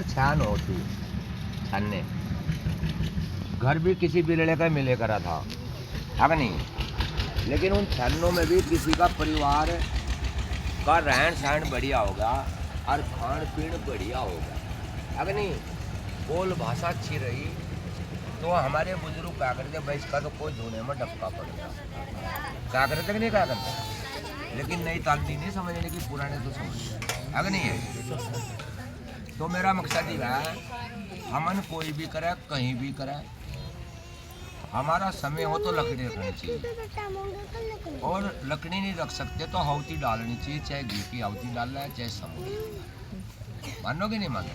छान होती छानने घर भी किसी बिरले का मिले करा था, है नहीं। लेकिन उन छन्नों में भी किसी का परिवार का रहन सहन बढ़िया होगा और खान पीन बढ़िया होगा, है नहीं। बोल भाषा अच्छी रही तो हमारे बुजुर्ग क्या करते भाई, इसका तो कोई धोने में डबका पड़ गया, क्या करते कि नहीं क्या करते। लेकिन नई तालती नहीं समझने की, पुराने तो समझ, है नहीं है। तो मेरा मकसद ही है हमन कोई भी करे कहीं भी करे, हमारा समय हो तो लकड़ी रखनी चाहिए, और लकड़ी नहीं रख सकते तो हाउती डालनी चाहिए, चाहे घी की हाउती डाल रहा है चाहे समुद्र। मानोगे नहीं मानो,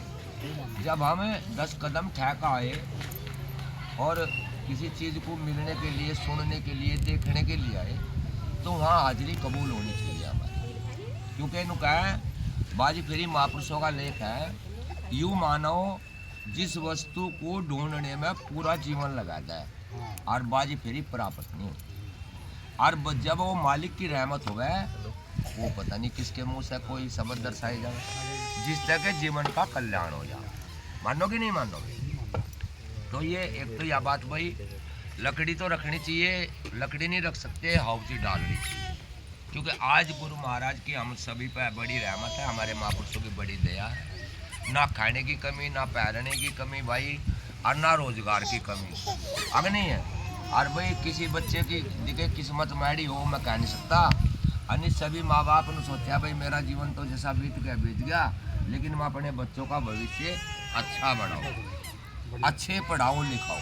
जब हम 10 कदम ठहका आए और किसी चीज़ को मिलने के लिए, सुनने के लिए, देखने के लिए आए, तो वहाँ हाजिरी कबूल होनी चाहिए हमारी। क्योंकि इनका है बाजी फेरी महापुरुषों का लेख है, यूँ मानो जिस वस्तु को ढूंढने में पूरा जीवन लगाता है और बाजी फेरी प्राप्त नहीं होती, और जब वो मालिक की रहमत हो गए, वो पता नहीं किसके मुंह से कोई शब्द दर्शाए जाए जिस तरह के जीवन का कल्याण हो जाए। मानोगे नहीं मानोगे। तो ये एक तो यह बात भाई, लकड़ी तो रखनी चाहिए, लकड़ी नहीं रख सकते हाउसी डालनी चाहिए। क्योंकि आज गुरु महाराज की हम सभी पर बड़ी रहमत है, हमारे महापुरुषों की बड़ी दया है, ना खाने की कमी, ना पहनने की कमी भाई, और ना रोजगार की कमी, अब नहीं है। और भाई किसी बच्चे की दिखे किस्मत मैडी हो, मैं कह नहीं सकता। अन्य सभी माँ बाप ने सोचा भाई मेरा जीवन तो जैसा बीत गया, लेकिन मैं अपने बच्चों का भविष्य अच्छा बनाऊँ, अच्छे पढ़ाऊँ लिखाऊँ,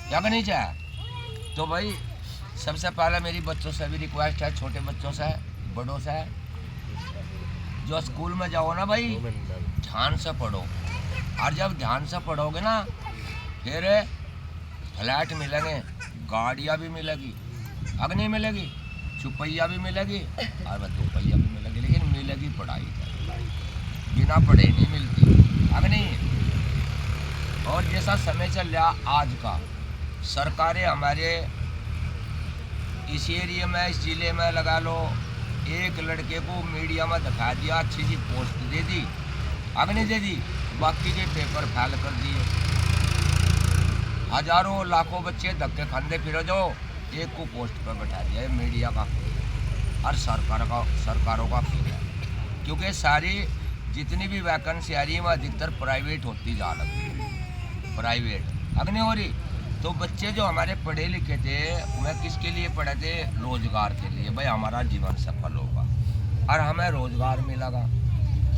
क्या नहीं चाहे। तो भाई सबसे पहले मेरी बच्चों से भी रिक्वेस्ट है, छोटे बच्चों से, बड़ों से, जो स्कूल में जाओ ना भाई ध्यान से पढ़ो, और जब ध्यान से पढ़ोगे ना फिर फ्लैट मिलेंगे, गाड़ियाँ भी मिलेगी, अग्नि मिलेगी, चुपैया भी मिलेगी और दोपहिया भी मिलेगी, लेकिन मिलेगी पढ़ाई, बिना पढ़े नहीं मिलती, अग्नि। और जैसा समय चल रहा आज का, सरकारें हमारे इस एरिया में, इस जिले में लगा लो, एक लड़के को मीडिया में दिखा दिया, अच्छी सी पोस्ट दे दी, अग्नि दे दी, बाकी के पेपर फैल कर दिए, हजारों लाखों बच्चे धक्के खाते फिरो, जो एक को पोस्ट पर बैठा दिया मीडिया का, और सरकारों का खेल है। क्योंकि सारी जितनी भी वैकेंसी आ रही है वह अधिकतर प्राइवेट होती जा रही है, प्राइवेट अग्नि हो रही। तो बच्चे जो हमारे पढ़े लिखे थे वह किसके लिए पढ़े थे, रोजगार के लिए, भाई हमारा जीवन सफल होगा और हमें रोजगार मिलेगा।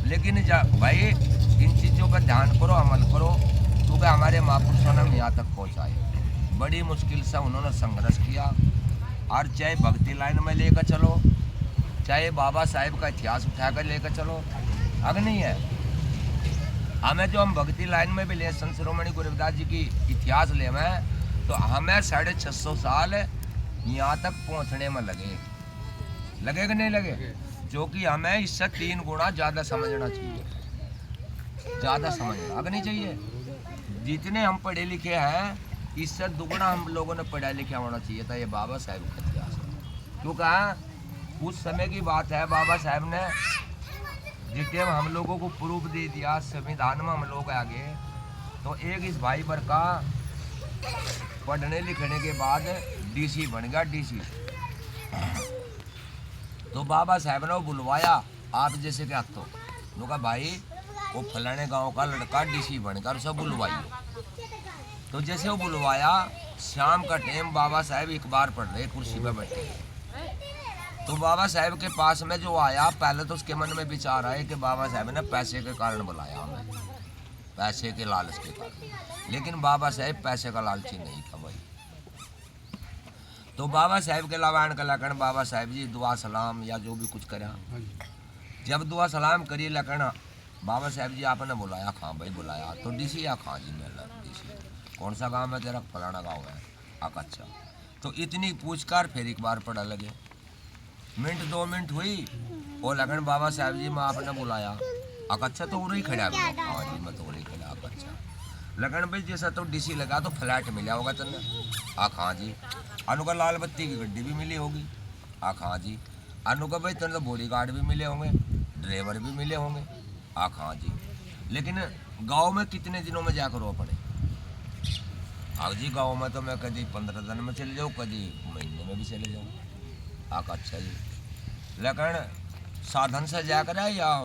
लेकिन भाई इन चीज़ों का ध्यान करो, अमल करो, क्योंकि हमारे महापुरुषों ने यहाँ तक पहुँचाए, बड़ी मुश्किल से उन्होंने संघर्ष किया। और चाहे भक्ति लाइन में लेकर चलो, चाहे बाबा साहेब का इतिहास उठाकर लेकर चलो, अग्नि है। हमें जो हम भक्ति लाइन में भी ले, संत शिरोमणि गुरु रविदास जी की इतिहास ले में, तो हमें 650 साल यहाँ तक पहुँचने में लगे कि नहीं लगे, जो कि हमें इससे 3 गुना ज़्यादा समझना चाहिए, ज़्यादा समझना अग्नि चाहिए। जितने हम पढ़े लिखे हैं इससे दुगना हम लोगों ने पढ़ा लिखा होना चाहिए था, ये बाबा साहेब का इतिहास। क्योंकि उस समय की बात है, बाबा साहेब ने जिस टाइम हम लोगों को प्रूफ दे दिया, संविधान में हम लोग आगे, तो एक इस भाई पर का पढ़ने लिखने के बाद डीसी बन गया, डीसी। तो बाबा साहेब ने बुलवाया, आप जैसे क्या तो कहा भाई वो फलाने गांव का लड़का डीसी बनकर उसे बुलवाइए। तो जैसे वो बुलवाया, शाम का टाइम बाबा साहेब एक बार पढ़ रहे, कुर्सी पर बैठे, तो बाबा साहेब के पास में जो आया, पहले तो उसके मन में विचार आया कि बाबा साहेब ने पैसे के कारण बुलाया हमें, पैसे के लालच के कारण। लेकिन बाबा साहेब पैसे का लालची नहीं था भाई। तो बाबा साहेब के लावान का लखन, बाबा साहेब जी दुआ सलाम या जो भी कुछ करा, जब दुआ सलाम करिए लखन, बाबा साहेब जी आपने बुलाया, खां भाई बुलाया, तो डीसी या खां जी मेरा डीसी, कौन सा गांव है तेरा, फलाना गांव है, अच्छा। तो इतनी पूछकर फिर एक बार पढ़ा लगे, मिनट 2 मिनट हुई, वो लगन बाबा साहेब जी मैं आपने बुलाया, अच्छा तो उरी खड़ा, हाँ जी मैं तो उरी खड़ा, अच्छा। लगन भाई जैसा तो डीसी लगा तो फ्लैट मिला होगा तेने, हाँ जी। अनु का लाल बत्ती की गड्डी भी मिली होगी, हाँ जी। अनु का भाई तेने तो बॉडी गार्ड भी मिले होंगे, ड्राइवर भी मिले होंगे, हाँ जी। लेकिन गांव में कितने दिनों में जाकर रो पड़े। हाँ जी, गांव में तो मैं कभी 15 दिन में चले जाऊँ, कभी महीने में भी चले जाऊँ। आका अच्छा जी, लेकिन साधन से जाकर है या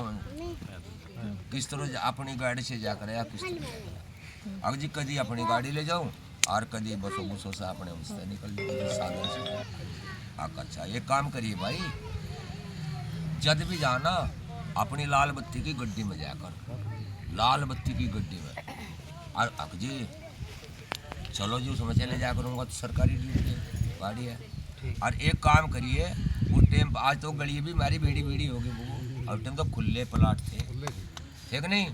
किस तरह अपनी गाड़ी से जाकर या किस तरह। अगर जी कभी अपनी गाड़ी ले जाऊँ और कभी बसों बुसों से अपने उससे निकल जाऊँ साधन से। आका अच्छा, एक काम करिए भाई, जब भी जाना अपनी लाल बत्ती की गड्डी में जाकर, लाल बत्ती की गड्डी में। और अक जी चलो जी उसमें चले जा करूँगा, तो सरकारी गाड़ी है। और एक काम करिए, वो टाइम आज तो गली भी हमारी भीड़ी भीड़ी होगी, वो और टाइम तो खुले प्लाट थे, ठीक नहीं।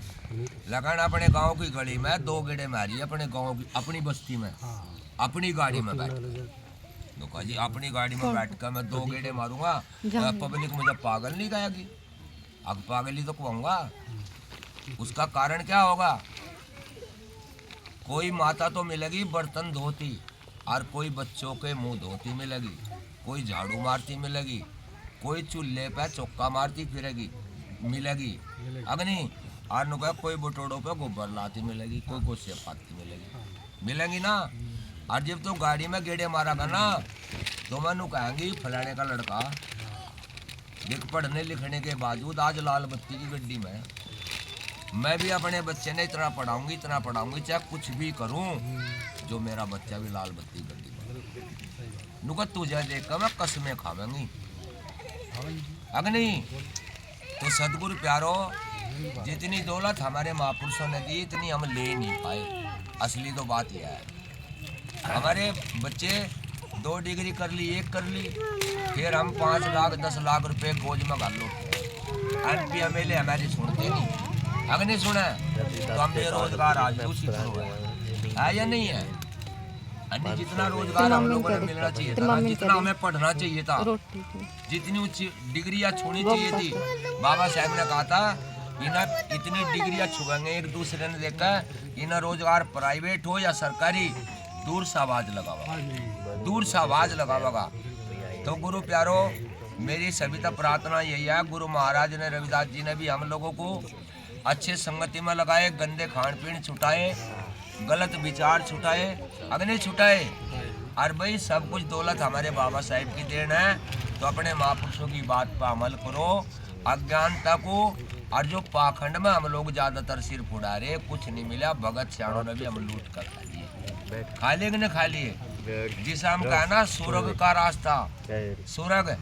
लगन अपने गांव की गली में 2 गेड़े मारी अपने गांव की, अपनी बस्ती में, अपनी गाड़ी में बैठ, तो कहा जी अपनी गाड़ी में बैठ कर मैं 2 गेड़े मारूंगा, पब्लिक मुझे पागल नहीं कहेगी। अब पागल ही तो कहूँगा। उसका कारण क्या होगा, कोई माता तो मिलेगी बर्तन धोती, और कोई बच्चों के मुंह धोती मिलेगी, कोई झाड़ू मारती मिलेगी, कोई चूल्हे पे चौका मारती फिरेगी मिलेगी, अग्नि और नुका कोई बटोड़ों पे गोबर लाती मिलेगी, कोई गुस्से पाती मिलेगी ना। और जब तो गाड़ी में गेड़े मारागा ना, तो मैं कहेंगी फलाने का लड़का देख पढ़ने लिखने के बावजूद आज लाल बत्ती की गड्डी में। मैं भी अपने बच्चे ने इतना पढ़ाऊंगी चाहे कुछ भी करूं, जो मेरा बच्चा भी लाल बत्ती गड्डी में। नुका तुझे देख कर मैं कसमें खावेंगी, अग्नि। तो सदगुरु प्यारो, जितनी दौलत हमारे महापुरुषों ने दी इतनी हम ले नहीं पाए। असली तो बात यह है, हमारे बच्चे 2 डिग्री कर ली, 1 कर ली, फिर हम 5 लाख 10 लाख रुपए गोज में गाल लो। MP MLA हमारी सुनते नहीं, अगर नहीं सुना तो हम बेरोजगार आज उसी है या नहीं है। अन्य जितना रोजगार हम लोगों ने मिलना चाहिए था, जितना हमें पढ़ना चाहिए था, जितनी ऊंची डिग्रियां छूनी चाहिए थी, बाबा साहब ने कहा था इन्हें इतनी डिग्रियां छुएंगे एक दूसरे ने देखा, इन्हें रोजगार प्राइवेट हो या सरकारी, दूर से आवाज लगावागा। तो गुरु प्यारो, मेरी सभी तक प्रार्थना यही है, गुरु महाराज ने रविदास जी ने भी हम लोगों को अच्छे संगति में लगाए, गंदे खान पीन छुटाए, गलत विचार छुटाए, अग्नि छुटाए। और भाई सब कुछ दौलत हमारे बाबा साहिब की देन है, तो अपने महापुरुषों की बात पर अमल करो। अज्ञानता को और जो पाखंड में हम लोग ज्यादातर सिर फुड़ा रहे, कुछ नहीं मिला। भगत सियाणों ने भी हम लूट कर खा लिए, खा लिए कि नहीं खा लिए। जिसे हम कहना स्वर्ग का रास्ता, स्वर्ग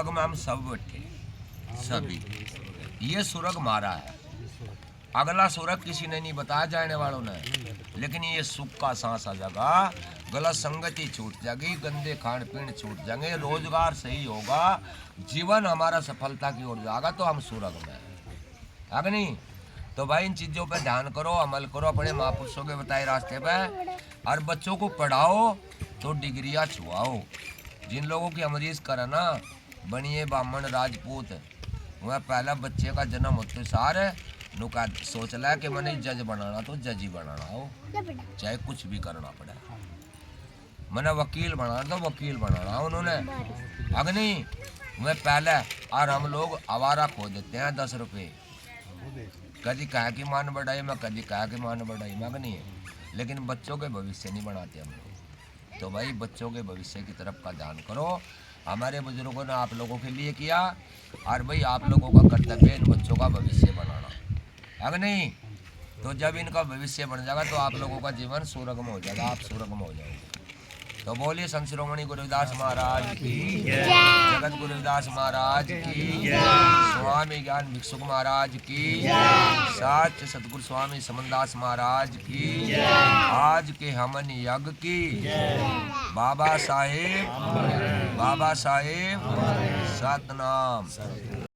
में हम सब बैठे, सभी ये स्वर्ग मारा है। अगला स्वर्ग किसी ने नहीं बताया जाने वालों ने, लेकिन ये सुख का सांस आ जाएगा, गलत संगति छूट जाएगी, गंदे खान पीन छूट जाएंगे, रोजगार सही होगा, जीवन हमारा सफलता की ओर जाएगा, तो हम स्वर्ग में है नहीं। तो भाई इन चीज़ों पे ध्यान करो, अमल करो अपने महापुरुषों के बताए रास्ते पे, और बच्चों को पढ़ाओ तो डिग्रियाँ छुआओ। जिन लोगों की अमरीज करा ना, बनिए ब्राह्मण राजपूत, वह पहला बच्चे का जन्म होते सार नुका सोच ला कि मैंने जज बनाना तो जज ही बनाना हो, चाहे कुछ भी करना पड़े। मैंने वकील बनाना तो वकील बनाना। उन्होंने अग्नि मैं पहले, और हम लोग आवारा खो देते हैं 10 रुपये, कभी कहा कि मान बढ़ाई में, कभी कहा कि मान बढ़ाई में, नहीं है। लेकिन बच्चों के भविष्य नहीं बनाते हम लोग। तो भाई बच्चों के भविष्य की तरफ का ध्यान करो। हमारे बुजुर्गों ने आप लोगों के लिए किया, और भाई आप लोगों का कर्तव्य इन बच्चों का भविष्य बनाना, अगर नहीं तो जब इनका भविष्य बन जाएगा तो आप लोगों का जीवन स्वर्ग में हो जाएगा, आप स्वर्ग में हो जाएंगे। तो बोलिए संत शिरोमणि गुरुदास महाराज की जय, जगत गुरुदास महाराज की जय, स्वामी ज्ञान भिक्षुक महाराज की जय, सच सतगुरु स्वामी समनदास महाराज की जय, आज के हमन यज्ञ की जय, बाबा साहेब सतनाम।